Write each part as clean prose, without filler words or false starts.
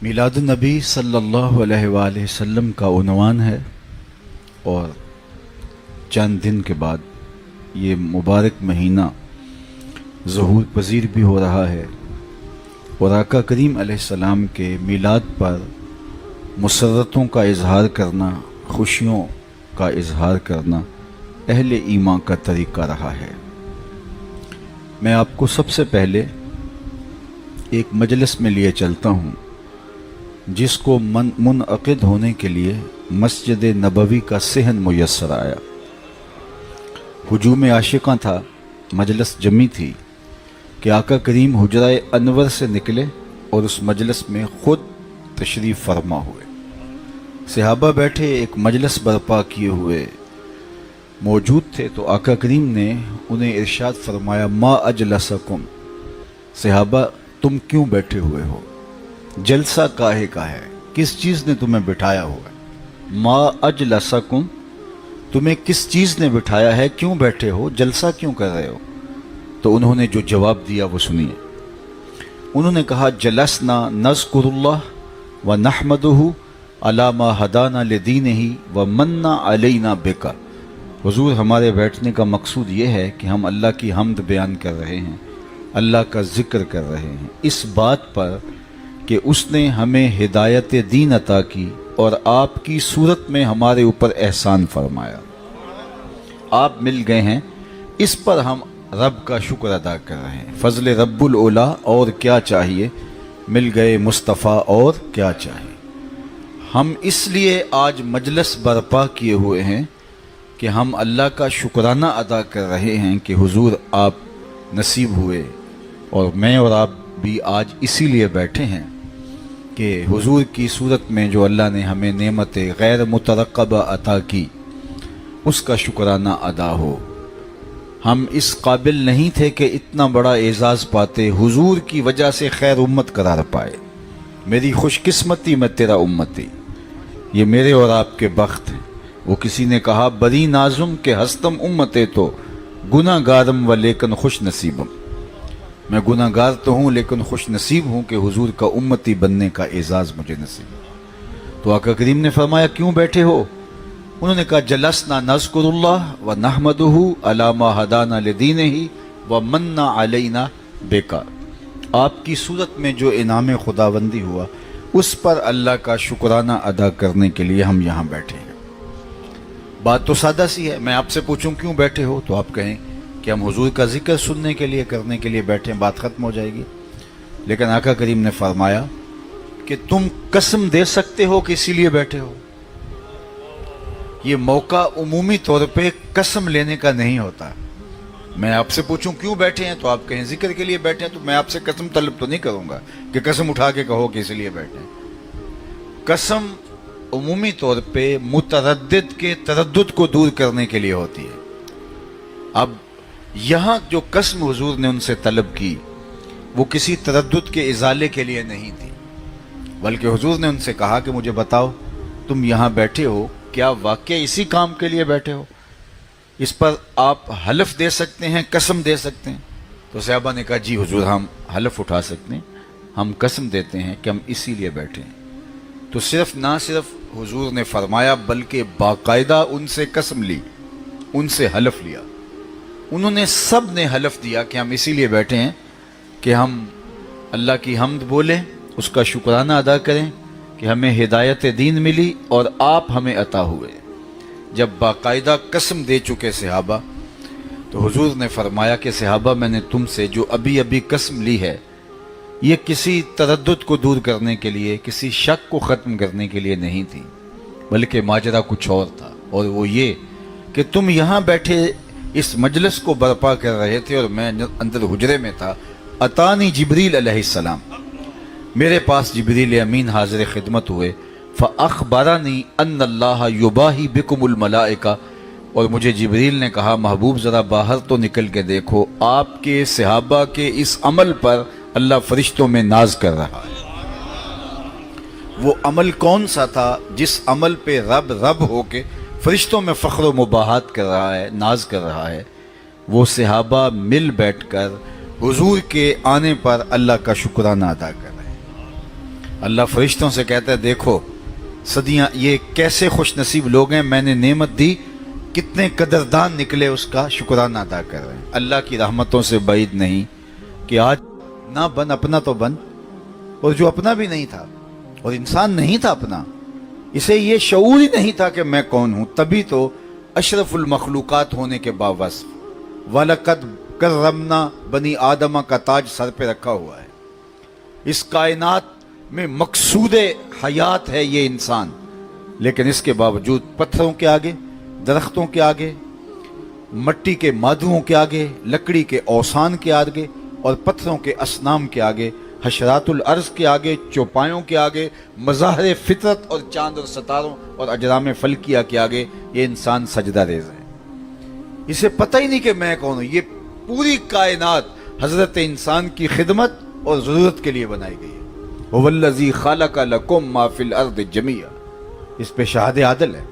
میلاد النبی صلی اللہ علیہ وآلہ وسلم کا عنوان ہے اور چند دن کے بعد یہ مبارک مہینہ ظہور پذیر بھی ہو رہا ہے اور آقا کریم علیہ السلام کے میلاد پر مسرتوں کا اظہار کرنا، خوشیوں کا اظہار کرنا اہل ایمان کا طریقہ رہا ہے۔ میں آپ کو سب سے پہلے ایک مجلس میں لیے چلتا ہوں جس کو منعقد ہونے کے لیے مسجد نبوی کا صحن میسر آیا۔ ہجوم عاشقاں تھا، مجلس جمی تھی کہ آقا کریم حجرہ انور سے نکلے اور اس مجلس میں خود تشریف فرما ہوئے۔ صحابہ بیٹھے ایک مجلس برپا کیے ہوئے موجود تھے تو آقا کریم نے انہیں ارشاد فرمایا، ما اجلسکم، صحابہ تم کیوں بیٹھے ہوئے ہو؟ جلسہ کاہے کا ہے؟ کس چیز نے تمہیں بٹھایا ہوا ہے؟ ما اجلسکم، تمہیں کس چیز نے بٹھایا ہے؟ کیوں بیٹھے ہو؟ جلسہ کیوں کر رہے ہو؟ تو انہوں نے جو جواب دیا وہ سنیے۔ انہوں نے کہا، جلسنا نذکر اللہ ونحمدہ علی ما ہدانا لدینہ ومن علینا بک۔ حضور، ہمارے بیٹھنے کا مقصود یہ ہے کہ ہم اللہ کی حمد بیان کر رہے ہیں، اللہ کا ذکر کر رہے ہیں، اس بات پر کہ اس نے ہمیں ہدایت دین عطا کی اور آپ کی صورت میں ہمارے اوپر احسان فرمایا۔ آپ مل گئے ہیں، اس پر ہم رب کا شکر ادا کر رہے ہیں۔ فضل رب الاولا، اور کیا چاہیے؟ مل گئے مصطفیٰ، اور کیا چاہیے؟ ہم اس لیے آج مجلس برپا کیے ہوئے ہیں کہ ہم اللہ کا شکرانہ ادا کر رہے ہیں کہ حضور آپ نصیب ہوئے، اور میں اور آپ بھی آج اسی لیے بیٹھے ہیں کہ حضور کی صورت میں جو اللہ نے ہمیں نعمت غیر مترقبہ عطا کی اس کا شکرانہ ادا ہو۔ ہم اس قابل نہیں تھے کہ اتنا بڑا اعزاز پاتے، حضور کی وجہ سے خیر امت قرار پائے۔ میری خوش قسمتی میں تیرا امتی، یہ میرے اور آپ کے بخت ہیں۔ وہ کسی نے کہا، بری نازم کے ہستم امتے تو گناہ گارم و لیکن خوش نصیبم، میں گناہ گار تو ہوں لیکن خوش نصیب ہوں کہ حضور کا امتی بننے کا اعزاز مجھے نصیب ہے۔ تو آقا کریم نے فرمایا، کیوں بیٹھے ہو؟ انہوں نے کہا، جلسنا نذکر اللہ ونحمدہ علی ما ہدانا لدینہ ومن علینا بک، آپ کی صورت میں جو انعام خداوندی ہوا اس پر اللہ کا شکرانہ ادا کرنے کے لیے ہم یہاں بیٹھے ہیں۔ بات تو سادہ سی ہے، میں آپ سے پوچھوں کیوں بیٹھے ہو تو آپ کہیں کہ ہم حضور کا ذکر سننے کے لیے، کرنے کے لیے بیٹھے ہیں، بات ختم ہو جائے گی۔ لیکن آقا کریم نے فرمایا کہ تم قسم دے سکتے ہو کہ اسی لیے بیٹھے ہو۔ یہ موقع عمومی طور پہ قسم لینے کا نہیں ہوتا۔ میں آپ سے پوچھوں کیوں بیٹھے ہیں تو آپ کہیں ذکر کے لیے بیٹھے ہیں، تو میں آپ سے قسم طلب تو نہیں کروں گا کہ قسم اٹھا کے کہو کہ اسی لیے بیٹھے ہیں۔ قسم عمومی طور پہ متردد کے تردد کو دور کرنے کے لیے ہوتی ہے۔ اب یہاں جو قسم حضور نے ان سے طلب کی وہ کسی تردد کے ازالے کے لیے نہیں تھی، بلکہ حضور نے ان سے کہا کہ مجھے بتاؤ، تم یہاں بیٹھے ہو، کیا واقعہ اسی کام کے لیے بیٹھے ہو؟ اس پر آپ حلف دے سکتے ہیں، قسم دے سکتے ہیں؟ تو صحابہ نے کہا، جی حضور، ہم حلف اٹھا سکتے ہیں، ہم قسم دیتے ہیں کہ ہم اسی لیے بیٹھے ہیں۔ تو نہ صرف حضور نے فرمایا بلکہ باقاعدہ ان سے قسم لی، ان سے حلف لیا۔ انہوں نے سب نے حلف دیا کہ ہم اسی لیے بیٹھے ہیں کہ ہم اللہ کی حمد بولیں، اس کا شکرانہ ادا کریں کہ ہمیں ہدایت دین ملی اور آپ ہمیں عطا ہوئے۔ جب باقاعدہ قسم دے چکے صحابہ تو حضور نے فرمایا کہ صحابہ، میں نے تم سے جو ابھی قسم لی ہے یہ کسی تردد کو دور کرنے کے لیے، کسی شک کو ختم کرنے کے لیے نہیں تھی، بلکہ ماجرا کچھ اور تھا، اور وہ یہ کہ تم یہاں بیٹھے اس مجلس کو برپا کر رہے تھے اور میں اندر حجرے میں تھا۔ اتانی جبریل علیہ السلام، میرے پاس جبریل امین حاضر خدمت ہوئے، فاخبرنی ان اللہ یباہی بکم الملائکہ، اور مجھے جبریل نے کہا، محبوب ذرا باہر تو نکل کے دیکھو، آپ کے صحابہ کے اس عمل پر اللہ فرشتوں میں ناز کر رہا ہے۔ وہ عمل کون سا تھا جس عمل پہ رب ہو کے فرشتوں میں فخر و مباحات کر رہا ہے، ناز کر رہا ہے؟ وہ صحابہ مل بیٹھ کر حضور کے آنے پر اللہ کا شکرانہ ادا کر رہے ہیں۔ اللہ فرشتوں سے کہتا ہے دیکھو صدیاں یہ کیسے خوش نصیب لوگ ہیں، میں نے نعمت دی، کتنے قدردان نکلے، اس کا شکرانہ ادا کر رہے ہیں۔ اللہ کی رحمتوں سے بعید نہیں کہ آج نہ بن، اپنا تو بن، اور جو اپنا بھی نہیں تھا اور انسان نہیں تھا اپنا، اسے یہ شعور ہی نہیں تھا کہ میں کون ہوں، تبھی تو اشرف المخلوقات ہونے کے باوجود وَلَقَدْ كَرَّمْنَا بنی آدمہ کا تاج سر پہ رکھا ہوا ہے۔ اس کائنات میں مقصود حیات ہے یہ انسان، لیکن اس کے باوجود پتھروں کے آگے، درختوں کے آگے، مٹی کے مادوں کے آگے، لکڑی کے اوسان کے آگے اور پتھروں کے اصنام کے آگے، حشرات الارض کے آگے، چوپایوں کے آگے، مظاہر فطرت اور چاند اور ستاروں اور اجرام فلکیہ کے آگے یہ انسان سجدہ ریز ہے۔ اسے پتہ ہی نہیں کہ میں کون ہوں۔ یہ پوری کائنات حضرت انسان کی خدمت اور ضرورت کے لیے بنائی گئی ہے۔ هو الذی خلق لکم ما فی الارض جمیعا، اس پہ شہاد عادل ہے۔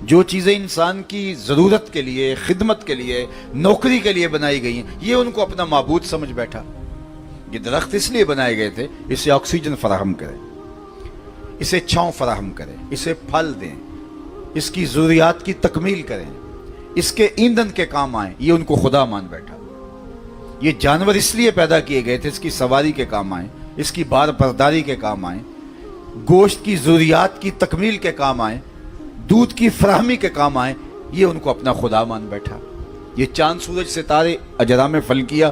جو چیزیں انسان کی ضرورت کے لیے، خدمت کے لیے، نوکری کے لیے بنائی گئی ہیں، یہ ان کو اپنا معبود سمجھ بیٹھا۔ یہ درخت اس لیے بنائے گئے تھے اسے آکسیجن فراہم کرے، اسے چھاؤں فراہم کرے، اسے پھل دیں، اس کی ضروریات کی تکمیل کریں، اس کے ایندھن کے کام آئیں، یہ ان کو خدا مان بیٹھا۔ یہ جانور اس لیے پیدا کیے گئے تھے اس کی سواری کے کام آئیں، اس کی بار برداری کے کام آئیں، گوشت کی ضروریات کی تکمیل کے کام آئیں، دودھ کی فراہمی کے کام آئیں، یہ ان کو اپنا خدا مان بیٹھا۔ یہ چاند سورج ستارے اجرام فلکیہ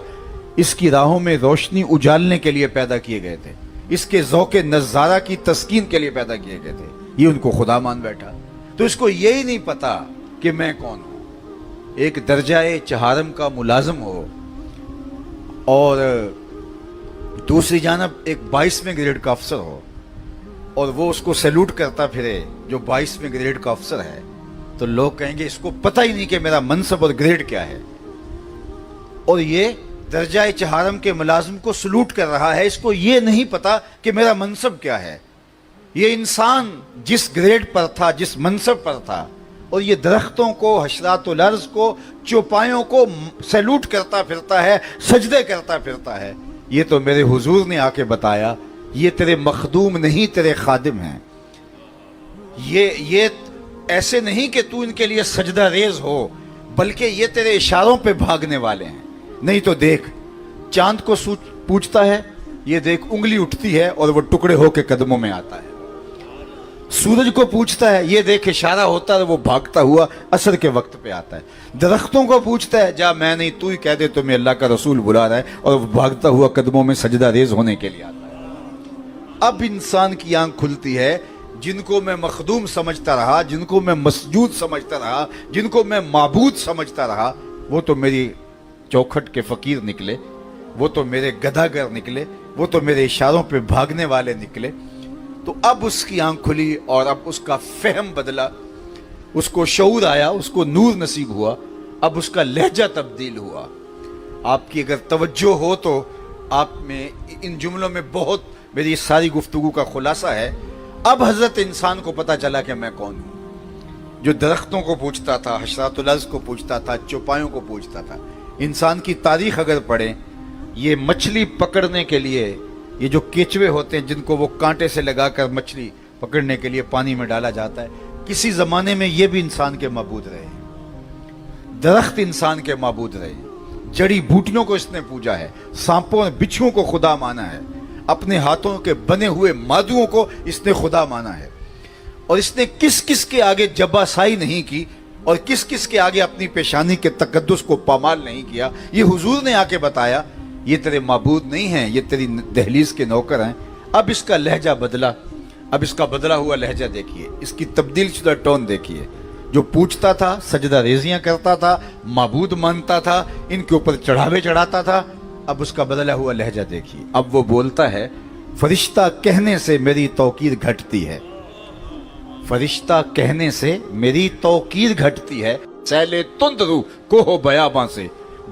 اس کی راہوں میں روشنی اجالنے کے لیے پیدا کیے گئے تھے، اس کے ذوق نظارہ کی تسکین کے لیے پیدا کیے گئے تھے، یہ ان کو خدا مان بیٹھا۔ تو اس کو یہی نہیں پتا کہ میں کون ہوں۔ ایک درجہ چہارم کا ملازم ہو اور دوسری جانب ایک 22ویں گریڈ کا افسر ہو، اور وہ اس کو سیلوٹ کرتا پھرے جو 22ویں گریڈ کا افسر ہے، تو لوگ کہیں گے اس کو پتہ ہی نہیں کہ میرا منصب اور گریڈ کیا ہے۔ اور یہ درجہ چہارم کے ملازم کو سلوٹ کر رہا ہے، اس کو یہ نہیں پتا کہ میرا منصب کیا ہے۔ یہ انسان جس گریڈ پر تھا، جس منصب پر تھا، اور یہ درختوں کو، حشرات الارض کو، چوپایوں کو سیلوٹ کرتا پھرتا ہے، سجدے کرتا پھرتا ہے۔ یہ تو میرے حضور نے آ کے بتایا یہ تیرے مخدوم نہیں، تیرے خادم ہیں۔ یہ ایسے نہیں کہ تو ان کے لیے سجدہ ریز ہو، بلکہ یہ تیرے اشاروں پہ بھاگنے والے ہیں۔ نہیں تو دیکھ، چاند کو پوچھتا ہے، یہ دیکھ انگلی اٹھتی ہے اور وہ ٹکڑے ہو کے قدموں میں آتا ہے۔ سورج کو پوچھتا ہے، یہ دیکھ اشارہ ہوتا ہے، وہ بھاگتا ہوا عصر کے وقت پہ آتا ہے۔ درختوں کو پوچھتا ہے، جا میں نہیں، تو ہی کہہ دے تمہیں اللہ کا رسول بلا رہا ہے، اور وہ بھاگتا ہوا قدموں میں سجدہ ریز ہونے کے لیے آتا ہے۔ اب انسان کی آنکھ کھلتی ہے۔ جن کو میں مخدوم سمجھتا رہا، جن کو میں مسجود سمجھتا رہا، جن کو میں معبود سمجھتا رہا، وہ تو میری چوکھٹ کے فقیر نکلے، وہ تو میرے گداگر نکلے، وہ تو میرے اشاروں پہ بھاگنے والے نکلے۔ تو اب اس کی آنکھ کھلی اور اب اس کا فہم بدلا، اس کو شعور آیا، اس کو نور نصیب ہوا، اب اس کا لہجہ تبدیل ہوا۔ آپ کی اگر توجہ ہو تو آپ میں ان جملوں میں بہت میری ساری گفتگو کا خلاصہ ہے۔ اب حضرت انسان کو پتا چلا کہ میں کون ہوں۔ جو درختوں کو پوچھتا تھا، حشرات الارض کو پوچھتا تھا، چوپایوں کو پوچھتا تھا۔ انسان کی تاریخ اگر پڑھیں، یہ مچھلی پکڑنے کے لیے، یہ جو کیچوے ہوتے ہیں جن کو وہ کانٹے سے لگا کر مچھلی پکڑنے کے لیے پانی میں ڈالا جاتا ہے، کسی زمانے میں یہ بھی انسان کے معبود رہے۔ درخت انسان کے معبود رہے، جڑی بوٹیوں کو اس نے پوجا ہے، سانپوں اور بچھوؤں کو خدا مانا ہے، اپنے ہاتھوں کے بنے ہوئے مادوں کو اس نے خدا مانا ہے۔ اور اس نے کس کس کے آگے جباسائی نہیں کی، اور کس کس کے آگے اپنی پیشانی کے تقدس کو پامال نہیں کیا۔ یہ حضور نے آ کے بتایا یہ تیرے معبود نہیں ہیں، یہ تیری دہلیز کے نوکر ہیں۔ اب اس کا لہجہ بدلا، اب اس کا بدلا ہوا لہجہ دیکھیے، اس کی تبدیل شدہ ٹون دیکھیے۔ جو پوچھتا تھا، سجدہ ریزیاں کرتا تھا، معبود مانتا تھا، ان کے اوپر چڑھاوے چڑھاتا تھا، اب اس کا بدلا ہوا لہجہ دیکھیے۔ اب وہ بولتا ہے، فرشتہ کہنے سے میری توقیر گھٹتی ہے، فرشتہ کہنے سے میری توقیر گھٹتی ہے۔ سیلے تند رو کوہ بیاباں سے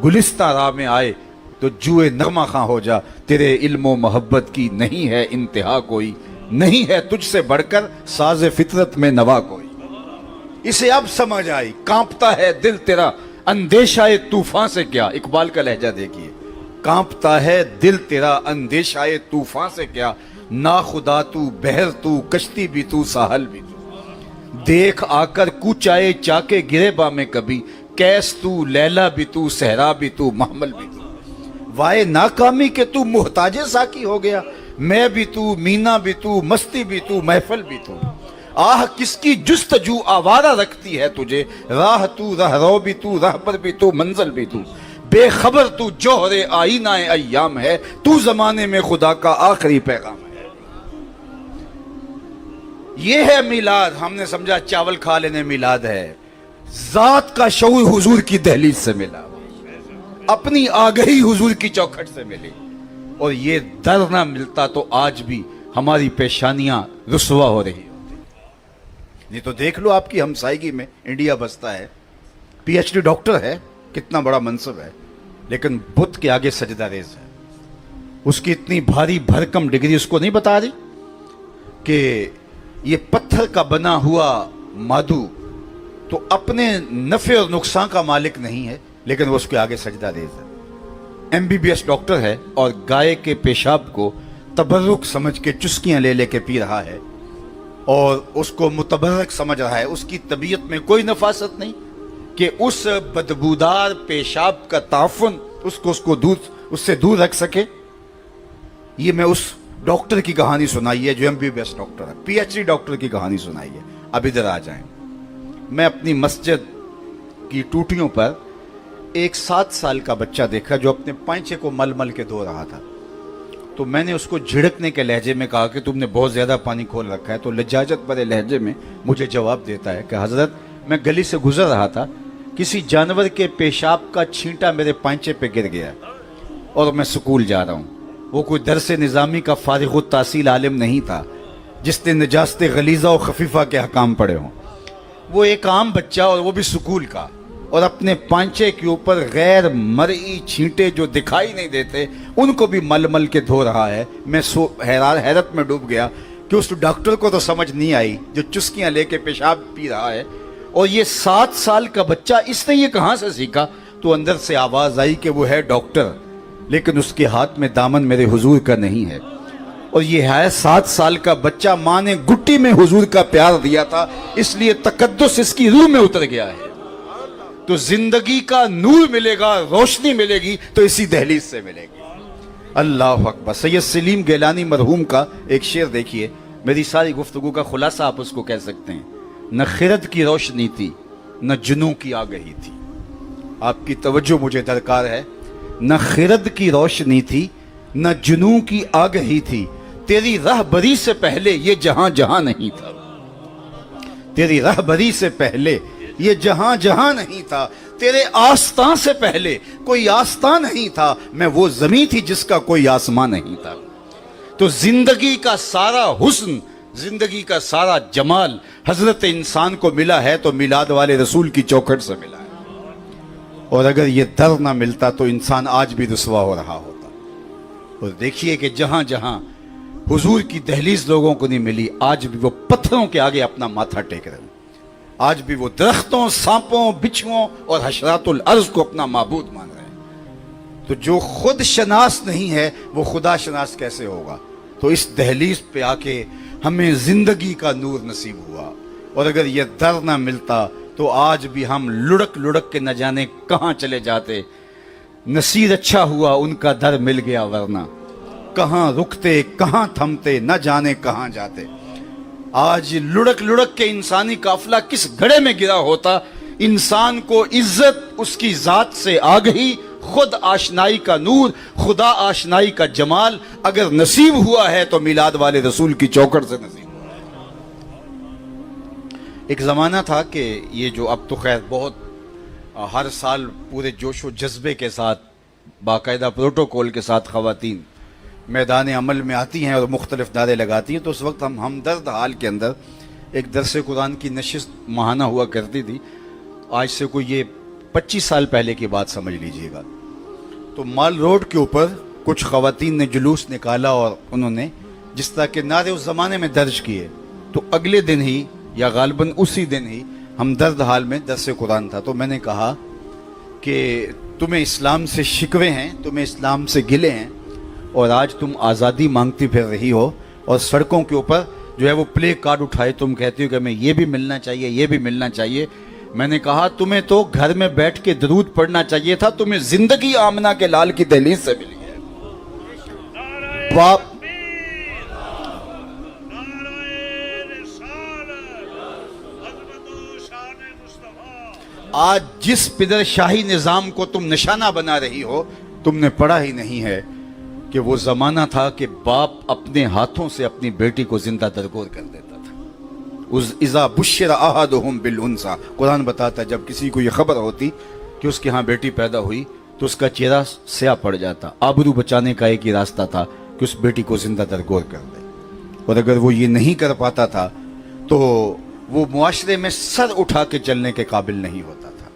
گلستہ راہ میں آئے تو جوئے نغمہ خواں ہو جا، تیرے علم و محبت کی نہیں ہے انتہا کوئی، نہیں ہے تجھ سے بڑھ کر ساز فطرت میں نوا کوئی۔ اسے اب سمجھ آئی، کانپتا ہے دل تیرا اندیشہ طوفان سے کیا۔ اقبال کا لہجہ دیکھیے، کانپتا ہے دل تیرا اندیشہ طوفان سے کیا، نا خدا تو بحر تو کشتی بھی تو ساحل بھی تو دیکھ آ کر کوچائے چاکے گرے با میں کبھی کیس تو لیلا بھی تو صحرا بھی تو محمل بھی تو وائے ناکامی کہ تو محتاج ساکی ہو گیا میں بھی تو مینا بھی تو مستی بھی تو محفل بھی تو آہ کس کی جستجو آوارہ رکھتی ہے تجھے راہ تو رہرو بھی تو رہبر بھی تو منزل بھی تو بے خبر تو جوہر آئینہ ایام ہے تو زمانے میں خدا کا آخری پیغام ہے۔ یہ ہے میلاد، ہم نے سمجھا چاول کھا لینے میلاد ہے، ذات کا شعور حضور کی دہلیز سے ملا، اپنی آگہی حضور کی چوکھٹ سے ملی، اور یہ در نہ ملتا تو آج بھی ہماری پیشانیاں رسوا ہو رہی ہوتی۔ نہیں تو دیکھ لو آپ کی ہمسائیگی میں انڈیا بستا ہے، پی ایچ ڈی ڈاکٹر ہے، کتنا بڑا منصب ہے، لیکن بت کے آگے سجدہ ریز ہے۔ اس کی اتنی بھاری بھرکم ڈگری اس کو نہیں بتا رہی کہ یہ پتھر کا بنا ہوا مادو تو اپنے نفع اور نقصان کا مالک نہیں ہے، لیکن وہ اس کے آگے سجدہ ریز ہے۔ M B B S doctor ہے اور گائے کے پیشاب کو تبرک سمجھ کے چسکیاں لے لے کے پی رہا ہے اور اس کو متبرک سمجھ رہا ہے، اس کی طبیعت میں کوئی نفاست نہیں کہ اس بدبودار پیشاب کا تعفن اس سے دور رکھ سکے۔ یہ میں اس ڈاکٹر کی کہانی سنائی ہے جو M B B S doctor ہے، پی ایچ ڈی ڈاکٹر کی کہانی سنائی ہے۔ اب ادھر آ جائیں، میں اپنی مسجد کی ٹوٹیوں پر ایک 7 سال کا بچہ دیکھا جو اپنے پائنچے کو مل مل کے دھو رہا تھا، تو میں نے اس کو جھڑکنے کے لہجے میں کہا کہ تم نے بہت زیادہ پانی کھول رکھا ہے، تو لجاجت بھرے لہجے میں مجھے جواب دیتا ہے کہ حضرت میں گلی سے گزر رہا تھا، کسی جانور کے پیشاب کا چھینٹا میرے پائنچے پہ گر گیا اور میں سکول جا رہا ہوں۔ وہ کوئی درس نظامی کا فارغ التحصیل عالم نہیں تھا جس نے نجاست غلیظہ و خفیفہ کے احکام پڑھے ہوں، وہ ایک عام بچہ اور وہ بھی سکول کا، اور اپنے پانچے کے اوپر غیر مرئی چھینٹے جو دکھائی نہیں دیتے ان کو بھی مل مل کے دھو رہا ہے۔ میں حیرت میں ڈوب گیا کہ اس ڈاکٹر کو تو سمجھ نہیں آئی جو چسکیاں لے کے پیشاب پی رہا ہے، اور یہ 7 سال کا بچہ اس نے یہ کہاں سے سیکھا؟ تو اندر سے آواز آئی کہ وہ ہے ڈاکٹر، لیکن اس کے ہاتھ میں دامن میرے حضور کا نہیں ہے، اور یہ ہے 7 سال کا بچہ، ماں نے گٹی میں حضور کا پیار دیا تھا، اس لیے تقدس اس کی روح میں اتر گیا ہے۔ تو زندگی کا نور ملے گا، روشنی ملے گی تو اسی دہلیز سے ملے گی۔ اللہ اکبر۔ سید سلیم گیلانی مرحوم کا ایک شعر دیکھیے، میری ساری گفتگو کا خلاصہ آپ اس کو کہہ سکتے ہیں، نہ خرد کی روشنی تھی نہ جنوں کی آگہی تھی۔ آپ کی توجہ مجھے درکار ہے۔ نہ خرد کی روشنی تھی نہ جنوں کی آگہی تھی، تیری رہبری سے پہلے یہ جہاں جہاں نہیں تھا، تیری رہبری سے پہلے یہ جہاں جہاں نہیں تھا، تیرے آستاں سے پہلے کوئی آستاں نہیں تھا، میں وہ زمین تھی جس کا کوئی آسمان نہیں تھا۔ تو زندگی کا سارا حسن، زندگی کا سارا جمال حضرت انسان کو ملا ہے تو میلاد والے رسول کی چوکھٹ سے ملا ہے، اور اگر یہ در نہ ملتا تو انسان آج بھی رسوا ہو رہا ہوتا۔ اور دیکھیے کہ جہاں جہاں حضور کی دہلیز لوگوں کو نہیں ملی، آج بھی وہ پتھروں کے آگے اپنا ماتھا ٹیک رہے ہیں، آج بھی وہ درختوں، سانپوں، بچھوؤں اور حشرات الارض کو اپنا معبود مان رہے ہیں۔ تو جو خود شناس نہیں ہے وہ خدا شناس کیسے ہوگا؟ تو اس دہلیز پہ آ کے ہمیں زندگی کا نور نصیب ہوا، اور اگر یہ در نہ ملتا تو آج بھی ہم لڑک لڑک کے نہ جانے کہاں چلے جاتے۔ نصیر اچھا ہوا ان کا در مل گیا، ورنہ کہاں رکتے کہاں تھمتے نہ جانے کہاں جاتے۔ آج لڑک لڑک کے انسانی قافلہ کس گڑھے میں گرا ہوتا۔ انسان کو عزت اس کی ذات سے آگہی، خود آشنائی کا نور، خدا آشنائی کا جمال اگر نصیب ہوا ہے تو میلاد والے رسول کی چوکھٹ سے نصیب ہوا ہے۔ ایک زمانہ تھا کہ یہ جو اب تو خیر بہت ہر سال پورے جوش و جذبے کے ساتھ باقاعدہ پروٹوکول کے ساتھ خواتین میدان عمل میں آتی ہیں اور مختلف نعرے لگاتی ہیں، تو اس وقت ہم ہمدرد حال کے اندر ایک درس قرآن کی نشست ماہانہ ہوا کرتی تھی۔ آج سے کوئی یہ 25 سال پہلے کی بات سمجھ لیجئے گا۔ تو مال روڈ کے اوپر کچھ خواتین نے جلوس نکالا اور انہوں نے جس طرح کے نعرے اس زمانے میں درج کیے، تو اگلے دن ہی یا غالباً اسی دن ہی ہمدرد حال میں درس قرآن تھا۔ تو میں نے کہا کہ تمہیں اسلام سے شکوے ہیں، تمہیں اسلام سے گلے ہیں، اور آج تم آزادی مانگتی پھر رہی ہو، اور سڑکوں کے اوپر جو ہے وہ پلے کارڈ اٹھائے تم کہتی ہو کہ ہمیں یہ بھی ملنا چاہیے، یہ بھی ملنا چاہیے. میں نے کہا تمہیں تو گھر میں بیٹھ کے درود پڑھنا چاہیے تھا، تمہیں زندگی آمنہ کے لال کی دہلیز سے ملی ہے. باپ آج جس پدر شاہی نظام کو تم نشانہ بنا رہی ہو، تم نے پڑھا ہی نہیں ہے کہ وہ زمانہ تھا کہ باپ اپنے ہاتھوں سے اپنی بیٹی کو زندہ درگور کر دیتا تھا. اذا بشر احدهم بالانثى، قرآن بتاتا ہے جب کسی کو یہ خبر ہوتی کہ اس کے ہاں بیٹی پیدا ہوئی تو اس کا چہرہ سیاہ پڑ جاتا. آبرو بچانے کا ایک ہی راستہ تھا کہ اس بیٹی کو زندہ درگور کر دے، اور اگر وہ یہ نہیں کر پاتا تھا تو وہ معاشرے میں سر اٹھا کے چلنے کے قابل نہیں ہوتا تھا.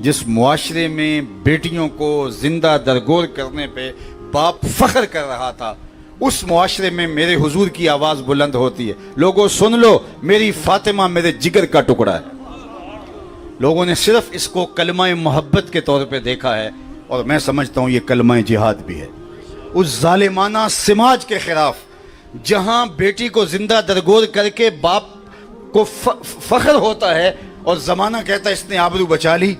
جس معاشرے میں بیٹیوں کو زندہ درگور کرنے پہ باپ فخر کر رہا تھا، اس معاشرے میں میرے حضور کی آواز بلند ہوتی ہے، لوگوں سن لو میری فاطمہ میرے جگر کا ٹکڑا ہے. لوگوں نے صرف اس کو کلمہ محبت کے طور پہ دیکھا ہے، اور میں سمجھتا ہوں یہ کلمہ جہاد بھی ہے. اس ظالمانہ سماج کے خلاف جہاں بیٹی کو زندہ درگور کر کے باپ کو فخر ہوتا ہے اور زمانہ کہتا ہے اس نے آبرو بچا لی،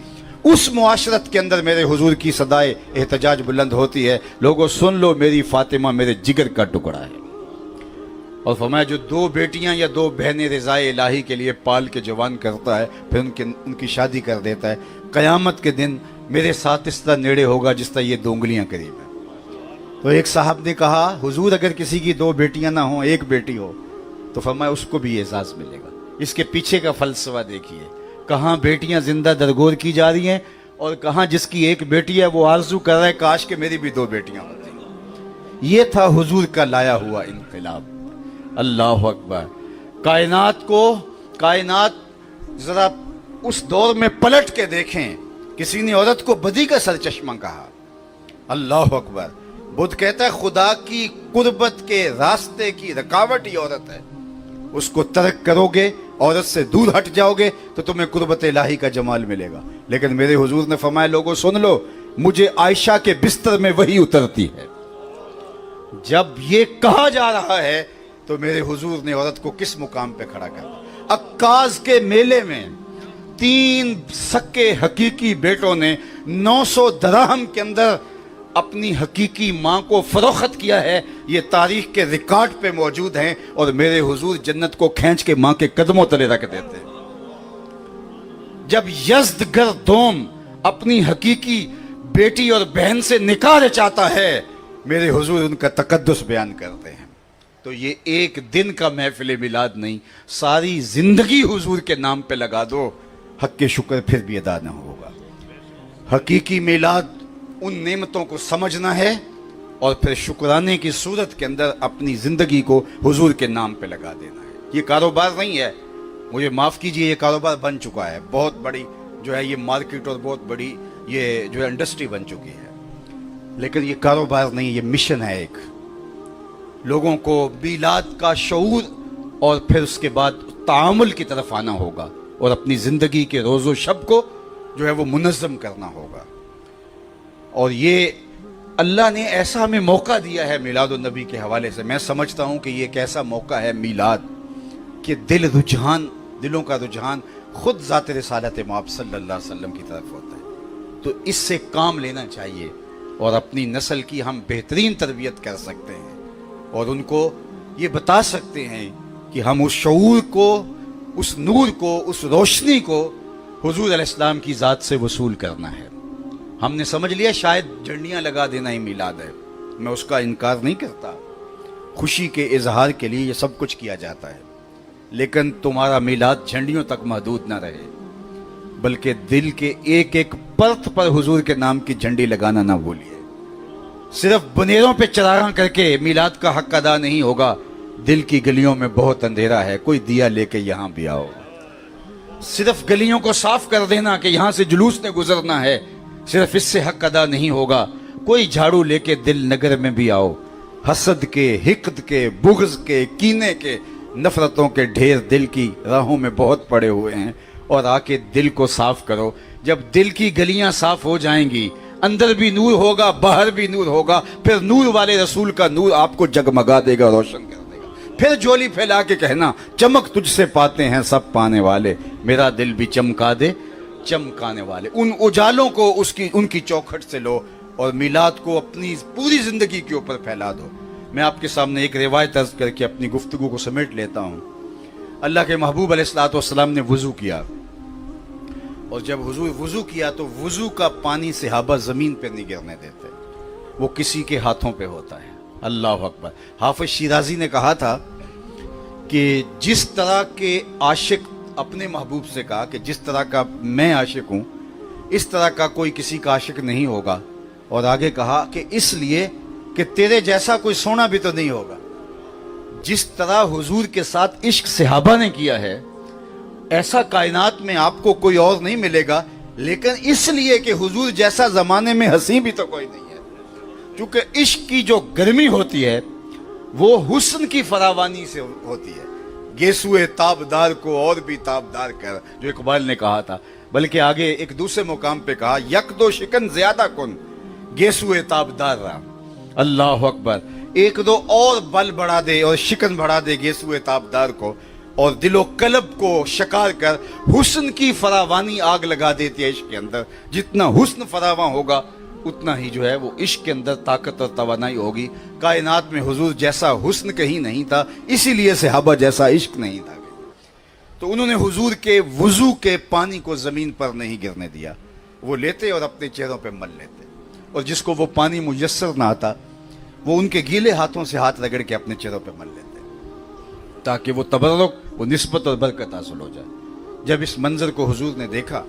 اس معاشرت کے اندر میرے حضور کی صدائے احتجاج بلند ہوتی ہے، لوگوں سن لو میری فاطمہ میرے جگر کا ٹکڑا ہے. اور فرمایا جو دو بیٹیاں یا دو بہنیں رضائے الہی کے لیے پال کے جوان کرتا ہے پھر ان کی شادی کر دیتا ہے، قیامت کے دن میرے ساتھ اس طرح نیڑے ہوگا جس طرح یہ دو انگلیاں قریب ہیں. تو ایک صاحب نے کہا حضور اگر کسی کی دو بیٹیاں نہ ہوں ایک بیٹی ہو تو فرمایا اس کو بھی اعزاز ملے گا. اس کے پیچھے کا فلسفہ دیکھیے، کہاں بیٹیاں زندہ درگور کی جا رہی ہیں اور کہاں جس کی ایک بیٹی ہے وہ آرزو کر رہا ہے کاش کہ میری بھی دو بیٹیاں ہوتی. یہ تھا حضور کا لایا ہوا انقلاب. اللہ اکبر. کائنات ذرا اس دور میں پلٹ کے دیکھیں، کسی نے عورت کو بدی کا سرچشمہ کہا. اللہ اکبر. بدھ کہتا ہے خدا کی قربت کے راستے کی رکاوٹ ہی عورت ہے، اس کو ترک کرو گے، عورت سے دور ہٹ جاؤ گے تو تمہیں قربت الہی کا جمال ملے گا. لیکن میرے حضور نے فرمایا لوگوں سن لو مجھے عائشہ کے بستر میں وہی اترتی ہے. جب یہ کہا جا رہا ہے تو میرے حضور نے عورت کو کس مقام پہ کھڑا کر دیا. عکاظ کے میلے میں 3 سکے حقیقی بیٹوں نے 900 درہم کے اندر اپنی حقیقی ماں کو فروخت کیا ہے. یہ تاریخ کے ریکارڈ پہ موجود ہیں، اور میرے حضور جنت کو کھینچ کے ماں کے قدموں تلے رکھ دیتے ہیں. جب یزدگر دوم اپنی حقیقی بیٹی اور بہن سے نکاح رچاتا ہے میرے حضور ان کا تقدس بیان کرتے ہیں. تو یہ ایک دن کا محفل میلاد نہیں، ساری زندگی حضور کے نام پہ لگا دو، حق کے شکر پھر بھی ادا نہ ہوگا. حقیقی میلاد ان نعمتوں کو سمجھنا ہے اور پھر شکرانے کی صورت کے اندر اپنی زندگی کو حضور کے نام پہ لگا دینا ہے. یہ کاروبار نہیں ہے، مجھے معاف کیجئے، یہ کاروبار بن چکا ہے، بہت بڑی جو ہے یہ مارکیٹ اور بہت بڑی یہ جو ہے انڈسٹری بن چکی ہے. لیکن یہ کاروبار نہیں، یہ مشن ہے. ایک لوگوں کو میلاد کا شعور اور پھر اس کے بعد تعامل کی طرف آنا ہوگا اور اپنی زندگی کے روز و شب کو جو ہے وہ منظم کرنا ہوگا. اور یہ اللہ نے ایسا ہمیں موقع دیا ہے میلاد النبی کے حوالے سے. میں سمجھتا ہوں کہ یہ ایک ایسا موقع ہے میلاد کہ دلوں کا رجحان خود ذات رسالت مآب صلی اللہ علیہ وسلم کی طرف ہوتا ہے. تو اس سے کام لینا چاہیے اور اپنی نسل کی ہم بہترین تربیت کر سکتے ہیں اور ان کو یہ بتا سکتے ہیں کہ ہم اس شعور کو، اس نور کو، اس روشنی کو حضور علیہ السلام کی ذات سے وصول کرنا ہے. ہم نے سمجھ لیا شاید جھنڈیاں لگا دینا ہی میلاد ہے، میں اس کا انکار نہیں کرتا، خوشی کے اظہار کے لیے یہ سب کچھ کیا جاتا ہے. لیکن تمہارا میلاد جھنڈیوں تک محدود نہ رہے، بلکہ دل کے ایک ایک پرت پر حضور کے نام کی جھنڈی لگانا نہ بھولیے. صرف بنیروں پہ چراغاں کر کے میلاد کا حق ادا نہیں ہوگا. دل کی گلیوں میں بہت اندھیرا ہے، کوئی دیا لے کے یہاں بھی آؤ. صرف گلیوں کو صاف کر دینا کہ یہاں سے جلوس نے گزرنا ہے، صرف اس سے حق ادا نہیں ہوگا. کوئی جھاڑو لے کے دل نگر میں بھی آؤ. حسد کے، حقد کے، بغض کے، کینے کے، نفرتوں کے ڈھیر دل کی راہوں میں بہت پڑے ہوئے ہیں، اور آ کے دل کو صاف کرو. جب دل کی گلیاں صاف ہو جائیں گی، اندر بھی نور ہوگا، باہر بھی نور ہوگا، پھر نور والے رسول کا نور آپ کو جگمگا دے گا، روشن کر دے گا. پھر جھولی پھیلا کے کہنا چمک تجھ سے پاتے ہیں سب پانے والے، میرا دل بھی چمکا دے چمکانے والے۔ ان اجالوں کو ان کی چوکھٹ سے لو اور میلاد کو اپنی پوری زندگی کے اوپر پھیلا دو۔ میں آپ کے سامنے ایک روایت عرض کر کے اپنی گفتگو کو سمیٹ لیتا ہوں۔ اللہ کے محبوب علیہ الصلوۃ والسلام نے وضو کیا، اور جب حضور وضو کیا تو وضو کا پانی صحابہ زمین پہ نہیں گرنے دیتے، وہ کسی کے ہاتھوں پہ ہوتا ہے۔ اللہ اکبر۔ حافظ شیرازی نے کہا تھا کہ جس طرح کے عاشق اپنے محبوب سے کہا کہ جس طرح کا میں عاشق ہوں اس طرح کا کوئی کسی کا عاشق نہیں ہوگا، اور آگے کہا کہ اس لیے کہ تیرے جیسا کوئی سونا بھی تو نہیں ہوگا۔ جس طرح حضور کے ساتھ عشق صحابہ نے کیا ہے ایسا کائنات میں آپ کو کوئی اور نہیں ملے گا، لیکن اس لیے کہ حضور جیسا زمانے میں ہنسی بھی تو کوئی نہیں ہے۔ کیونکہ عشق کی جو گرمی ہوتی ہے وہ حسن کی فراوانی سے ہوتی ہے۔ گیسوئے تابدار کو اور بھی تابدار کر، جو اقبال نے کہا تھا، بلکہ آگے ایک دوسرے مقام پہ کہا یک دو شکن زیادہ کن گیسوئے تابدار رام۔ اللہ اکبر۔ ایک دو اور بل بڑھا دے اور شکن بڑھا دے گیسوئے تابدار کو، اور دل و قلب کو شکار کر حسن کی فراوانی آگ لگا دیتی ہے عشق کے اندر۔ جتنا حسن فراواں ہوگا اتنا ہی جو ہے وہ عشق کے اندر طاقت اور توانائی ہوگی۔ کائنات میں حضور جیسا حسن کہیں نہیں تھا، اسی لیے صحابہ جیسا عشق نہیں تھا۔ تو انہوں نے حضور کے وضو کے پانی کو زمین پر نہیں گرنے دیا، وہ لیتے اور اپنے چہروں پہ مل لیتے، اور جس کو وہ پانی میسر نہ آتا وہ ان کے گیلے ہاتھوں سے ہاتھ رگڑ کے اپنے چہروں پہ مل لیتے تاکہ وہ تبرک، وہ نسبت اور برکت حاصل ہو جائے۔ جب اس منظر کو حضور نے دیکھا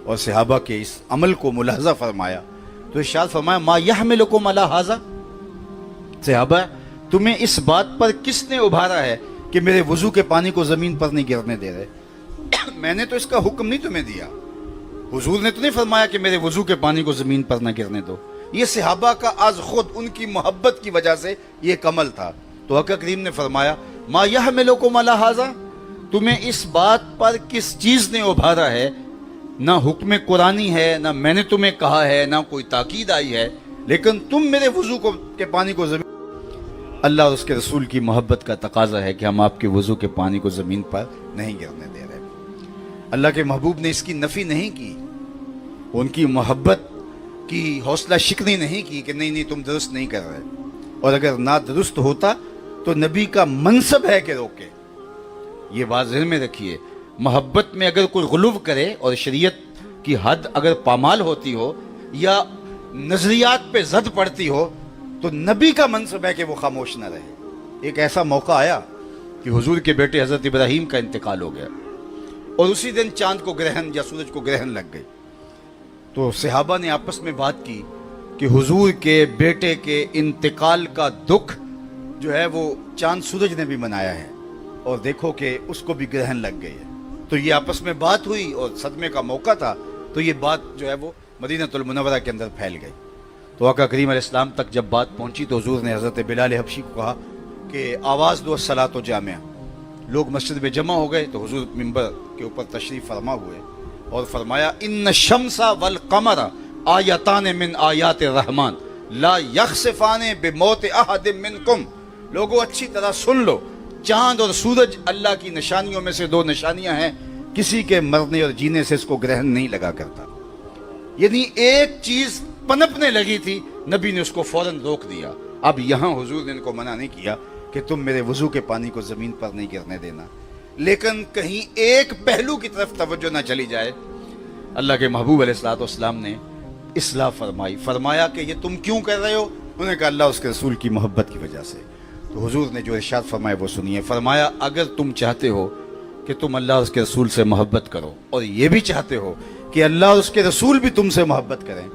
اور صحابہ کے اس عمل کو ملاحظہ فرمایا تو ارشاد فرمایا ما یحملکم علی ھذا، صحابہ تمہیں اس بات پر کس نے ابھارا ہے کہ میرے وضو کے پانی کو زمین پر نہیں گرنے دے رہے؟ میں نے تو اس کا حکم نہیں تمہیں دیا، حضور نے تو نہیں فرمایا کہ میرے وضو کے پانی کو زمین پر نہ گرنے دو۔ یہ صحابہ کا از خود ان کی محبت کی وجہ سے یہ ایک عمل تھا۔ تو آقا کریم نے فرمایا ما یحملکم علی ھذا، تمہیں اس بات پر کس چیز نے ابھارا ہے؟ نہ حکم قرآنی ہے، نہ میں نے تمہیں کہا ہے، نہ کوئی تاکید آئی ہے، لیکن تم میرے وضو کے پانی کو زمین، اللہ اور اس کے رسول کی محبت کا تقاضا ہے کہ ہم آپ کے وضو کے پانی کو زمین پر نہیں گرنے دے رہے۔ اللہ کے محبوب نے اس کی نفی نہیں کی، ان کی محبت کی حوصلہ شکنی نہیں کی کہ نہیں تم درست نہیں کر رہے، اور اگر نہ درست ہوتا تو نبی کا منصب ہے کہ روکے۔ یہ بات ذہن میں رکھیے، محبت میں اگر کوئی غلو کرے اور شریعت کی حد اگر پامال ہوتی ہو یا نظریات پہ زد پڑتی ہو تو نبی کا منصب ہے کہ وہ خاموش نہ رہے۔ ایک ایسا موقع آیا کہ حضور کے بیٹے حضرت ابراہیم کا انتقال ہو گیا، اور اسی دن چاند کو گرہن یا سورج کو گرہن لگ گئی۔ تو صحابہ نے آپس میں بات کی کہ حضور کے بیٹے کے انتقال کا دکھ جو ہے وہ چاند سورج نے بھی منایا ہے، اور دیکھو کہ اس کو بھی گرہن لگ گئی ہے۔ تو یہ آپس میں بات ہوئی اور صدمے کا موقع تھا، تو یہ بات جو ہے وہ مدینہ المنورہ کے اندر پھیل گئی۔ تو آقا کریم علیہ السلام تک جب بات پہنچی تو حضور نے حضرت بلال حبشی کو کہا کہ آواز دو الصلاۃ جامعہ۔ لوگ مسجد میں جمع ہو گئے تو حضور ممبر کے اوپر تشریف فرما ہوئے اور فرمایا ان الشمس والقمر آیتان من آیات الرحمن لا یخسفان بموت احد منکم۔ لوگوں اچھی طرح سن لو، چاند اور سورج اللہ کی نشانیوں میں سے دو نشانیاں ہیں، کسی کے مرنے اور جینے سے اس کو گرہن نہیں لگا کرتا۔ یعنی ایک چیز پنپنے لگی تھی، نبی نے اس کو فوراً روک دیا۔ اب یہاں حضور نے ان کو منع نہیں کیا کہ تم میرے وضو کے پانی کو زمین پر نہیں گرنے دینا، لیکن کہیں ایک پہلو کی طرف توجہ نہ چلی جائے۔ اللہ کے محبوب علیہ الصلوۃ والسلام نے اصلاح فرمایا کہ یہ تم کیوں کر رہے ہو؟ انہوں نے کہا اللہ اس کے رسول کی محبت کی وجہ سے۔ تو حضور نے جو ارشاد فرمایا وہ سنیے، فرمایا اگر تم چاہتے ہو کہ تم اللہ اور اس کے رسول سے محبت کرو، اور یہ بھی چاہتے ہو کہ اللہ اور اس کے رسول بھی تم سے محبت کریں،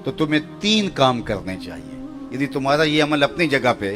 تو تمہیں 3 کام کرنے چاہیے۔ یعنی تمہارا یہ عمل اپنی جگہ پہ